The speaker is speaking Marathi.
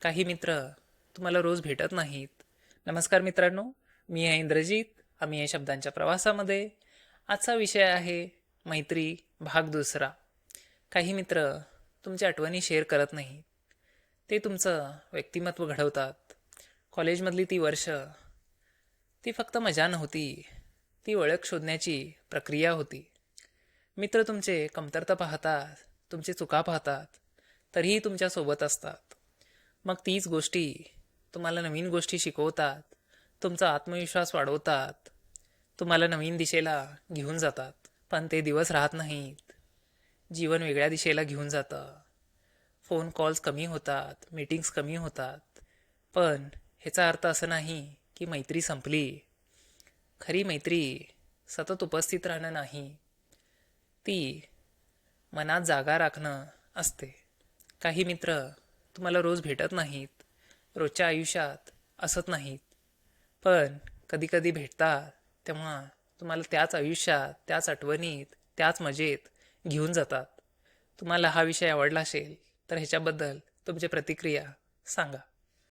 काही मित्र तुम्हाला रोज भेटत नाहीत. नमस्कार मित्रांनो, मी आहे इंद्रजीत. आम्ही या शब्दांच्या प्रवासामध्ये. आजचा विषय आहे मैत्री भाग दुसरा. काही मित्र तुमच्या आठवणी शेअर करत नाहीत. ते तुमचं व्यक्तिमत्व घडवतात. कॉलेजमधली ती वर्ष, ती फक्त मजा नव्हती, ती ओळख शोधण्याची प्रक्रिया होती. मित्र तुमचे कमतरता पाहतात, तुमची चुका पाहतात, तरीही तुमच्यासोबत असतात. मग तीच गोष्टी तुम्हाला नवीन गोष्टी शिकवतात, तुमचा आत्मविश्वास वाढवतात, तुम्हाला नवीन दिशेला घेऊन जातात. पण ते दिवस राहत नाहीत. जीवन वेगळ्या दिशेला घेऊन जातं. फोन कॉल्स कमी होतात, मीटिंग्स कमी होतात. पण ह्याचा अर्थ असं नाही की मैत्री संपली. खरी मैत्री सतत उपस्थित राहणं नाही, ती मनात जागा राखणं असते. काही मित्र तुम्हाला रोज भेटत नाहीत, रोजच्या आयुष्यात असत नाहीत, पण कधीकधी भेटतात तेव्हा तुम्हाला त्याच आयुष्यात, त्याच आठवणीत, त्याच मजेत घेऊन जातात. तुम्हाला हा विषय आवडला असेल तर ह्याच्याबद्दल तुमची प्रतिक्रिया सांगा.